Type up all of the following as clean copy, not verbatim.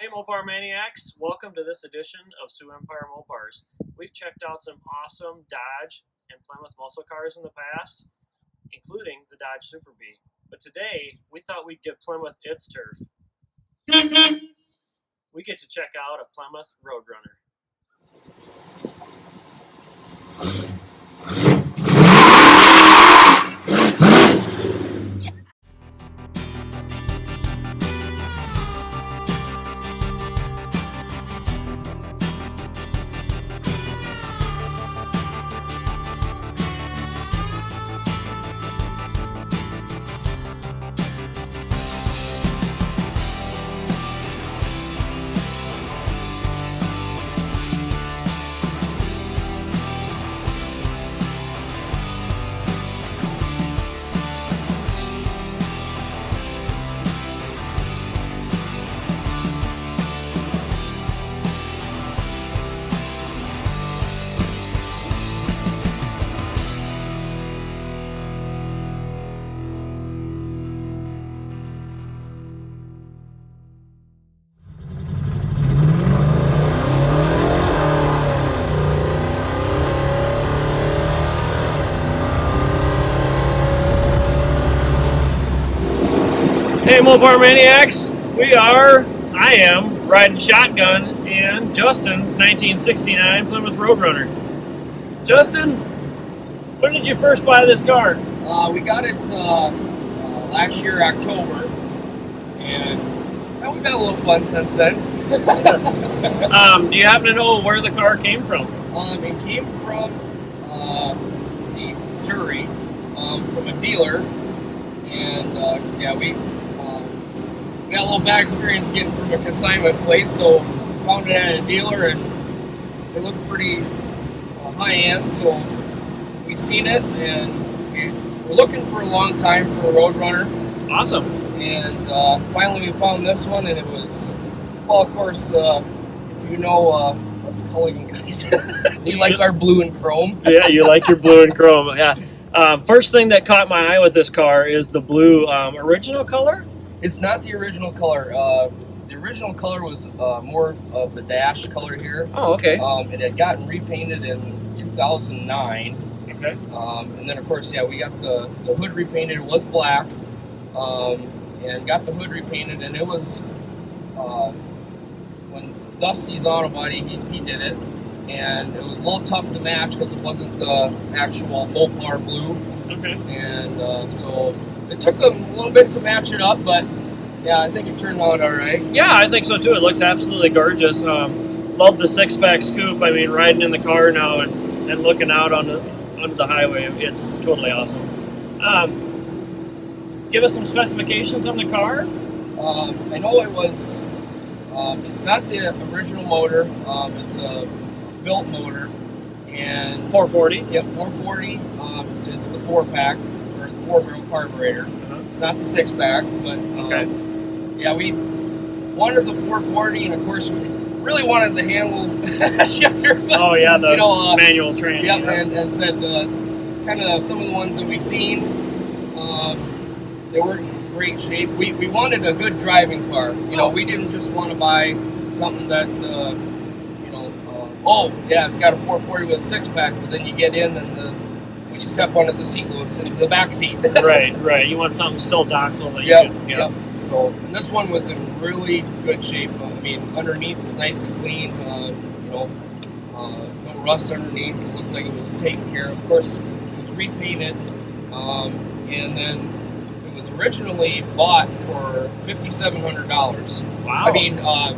Hey Mopar Maniacs, welcome to this edition of Sioux Empire Mopars. We've checked out some awesome Dodge and Plymouth muscle cars in the past, including the Dodge Super Bee. But today, we thought we'd give Plymouth its turf. We get to check out a Plymouth Roadrunner. Hey Mopar Maniacs, I am riding shotgun in Justin's 1969 Plymouth Roadrunner. Justin, when did you first buy this car? We got it last year, October, and we've had a little fun since then. Do you happen to know where the car came from? It came from, Surrey, from a dealer, and we got a little bad experience getting from a consignment place, so found it at a dealer, and it looked pretty high end, so we seen it, and we were looking for a long time for a Roadrunner. Awesome. And finally we found this one, and it was, well, of course, if you know us Culligan guys, we like our blue and chrome. Yeah, you like your blue and chrome. Yeah. First thing that caught my eye with this car is the blue original color. It's not the original color. The original color was more of the dash color here. Oh, okay. It had gotten repainted in 2009. Okay. And then, of course, we got the hood repainted. It was black. And got the hood repainted, and it was when Dusty's Auto Body, he did it, and it was a little tough to match because it wasn't the actual Mopar blue. Okay. And so it took a little bit to match it up, but yeah, I think it turned out all right. Yeah, I think so too. It looks absolutely gorgeous. Love the six-pack scoop. I mean, riding in the car now and looking out onto the highway, it's totally awesome. Give us some specifications on the car. I know it was. It's not the original motor. It's a built motor, and 440. Yep, 440. It's the 4-pack or the 4-barrel carburetor. It's not the 6-pack, but okay. Yeah, we wanted the 440, and of course we really wanted the handle shifter. Oh yeah, the manual transmission. Yep, and said kind of some of the ones that we've seen, they weren't in great shape. We wanted a good driving car. We didn't just want to buy something that it's got a 440 with a 6-pack, but then you get in and when you step onto the seat, it's in the back seat. Right. You want something still docile that you can. Yep. So and this one was in really good shape. I mean, underneath was nice and clean. No rust underneath. It looks like it was taken care of. Of course, it was repainted, and then it was originally bought for $5,700. Wow. I mean, I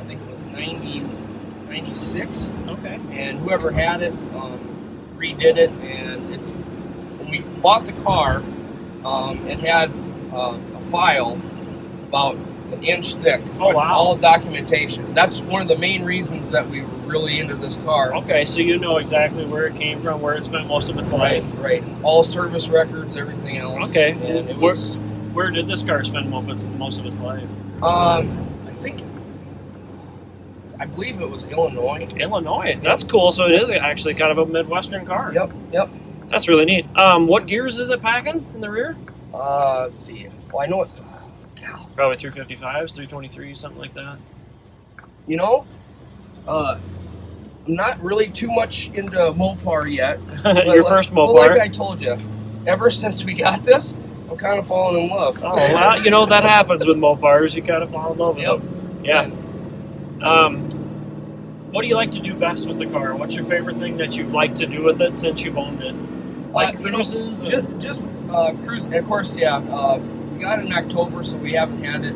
think it was 96. Okay. And whoever had it redid it, and when we bought the car, it had a file about an inch thick. Oh, wow. All documentation. That's one of the main reasons that we were really into this car. Okay, so you know exactly where it came from, where it spent most of its life. Right. And all service records, everything else. Okay. And it was. Where did this car spend most of its life? I believe it was Illinois. Illinois. That's cool. So it is actually kind of a Midwestern car. Yep. That's really neat. What gears is it packing in the rear? Let's see. Well, I know it's. Probably 355s, 323s, something like that. You know, I'm not really too much into Mopar yet. Your first Mopar. Well, like I told you, ever since we got this, I'm kind of falling in love. Oh, well, you know, that happens with Mopars. You kind of fall in love with Yep. them. Yeah. What do you like to do best with the car? What's your favorite thing that you like to do with it since you've owned it? Like cruises? Just cruise. And of course, yeah. We got it in October, so we haven't had it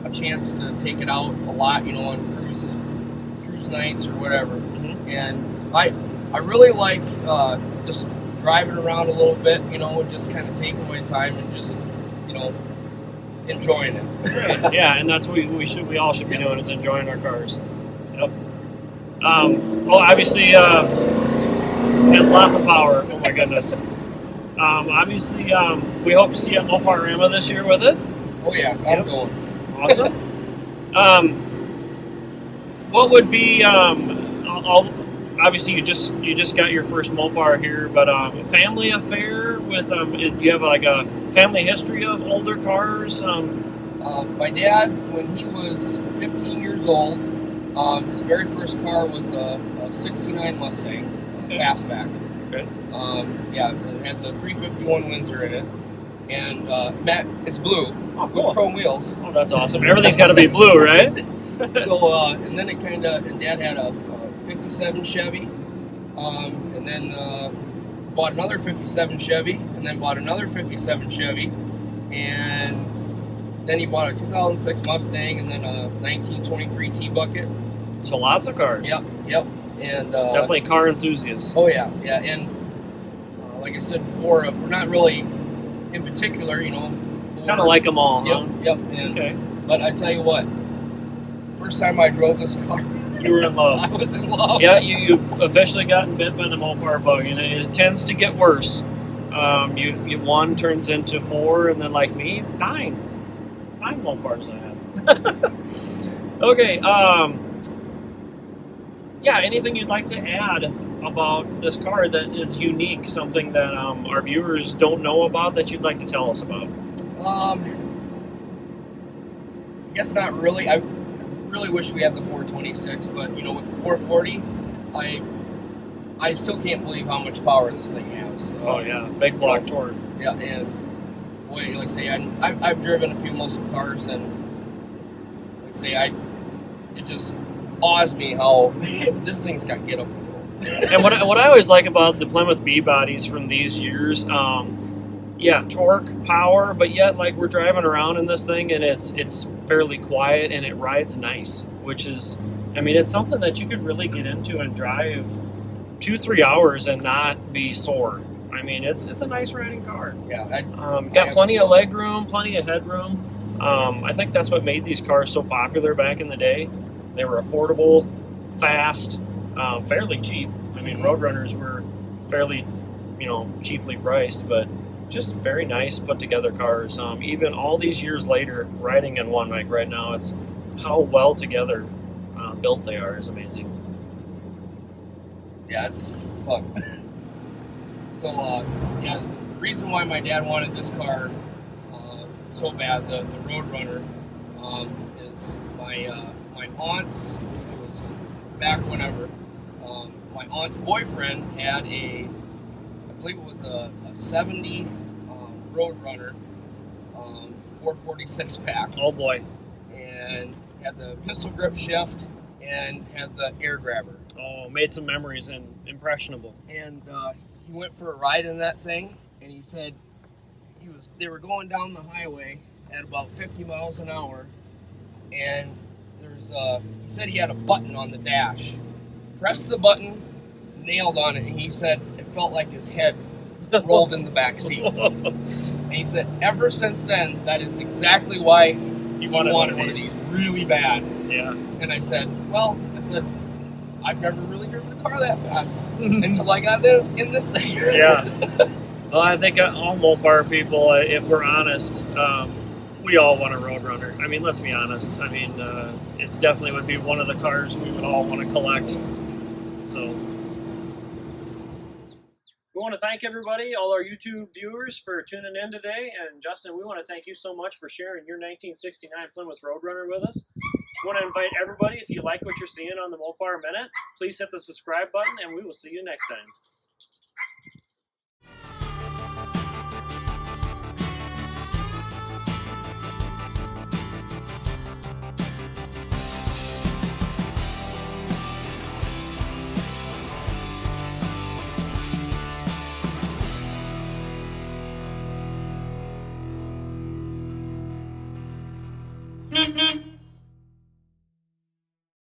a chance to take it out a lot, you know, on cruise nights or whatever. Mm-hmm. And I really like just driving around a little bit, you know, and just kind of taking my time and just, you know, enjoying it. Right. Yeah, and that's what we all should be doing, is enjoying our cars. Yep. Well, obviously, it has lots of power. Oh my goodness. Obviously, we hope to see you at Moparama this year with it. Oh yeah, I'm going. Awesome. What would be? Obviously, you just got your first Mopar here, but family affair with you have like a family history of older cars. My dad, when he was 15 years old, his very first car was a '69 Mustang, fastback. Okay. Yeah, it had the 351 Windsor in it, and it's blue cool. with chrome wheels. Oh, that's awesome! Everything's got to be blue, right? So, and then it and Dad had a '57 Chevy, and then bought another '57 Chevy, and then bought another '57 Chevy, and then he bought a 2006 Mustang, and then a 1923 T-Bucket. So lots of cars. Yep. And definitely car enthusiasts. Oh yeah, and like I said before, we're not really in particular, you know. Kind of like them all, huh? Yep. And, okay. But I tell you what, first time I drove this car, you were in love. I was in love. Yeah, you've officially gotten bit by the Mopar bug, and it tends to get worse. You one turns into 4, and then like me, 9 Mopars I have. Okay. Yeah, anything you'd like to add about this car that is unique, something that our viewers don't know about that you'd like to tell us about? I guess not really. I really wish we had the 426, but you know, with the 440, I still can't believe how much power this thing has. Oh yeah, big block torque. Yeah, and boy, like I say, I've driven a few muscle cars, and like I say, it just awes me how this thing's got get up. And what I always like about the Plymouth B bodies from these years, yeah, torque, power, but yet like we're driving around in this thing and it's fairly quiet and it rides nice, which is, I mean, it's something that you could really get into and drive 2-3 hours and not be sore. I mean, it's a nice riding car. Yeah, got plenty of leg room, plenty of headroom. I think that's what made these cars so popular back in the day. They were affordable, fast, fairly cheap. I mean, Roadrunners were fairly, you know, cheaply priced, but just very nice, put together cars. Even all these years later, riding in one like right now, it's how well together built they are is amazing. Yeah, it's fun. So, yeah, the reason why my dad wanted this car so bad, the Roadrunner, is my aunt's, it was back whenever, my aunt's boyfriend had I believe it was a 70 Roadrunner 446 pack. Oh boy. And had the pistol grip shift and had the air grabber. Oh, made some memories and impressionable. And he went for a ride in that thing, and he said they were going down the highway at about 50 miles an hour, and he said he had a button on the dash. Pressed the button, nailed on it, and he said it felt like his head rolled in the back seat. And he said ever since then, that is exactly why he wanted one of these really bad. Yeah. And I said, I've never really driven a car that fast until I got in this thing. Yeah. Well, I think all Mopar people, if we're honest, we all want a Roadrunner. I mean, let's be honest. I mean, it's definitely would be one of the cars we would all want to collect. So We want to thank everybody, all our YouTube viewers, for tuning in today. And Justin, we want to thank you so much for sharing your 1969 Plymouth Roadrunner with us. We want to invite everybody, if you like what you're seeing on the Mopar Minute, please hit the subscribe button, and we will see you next time.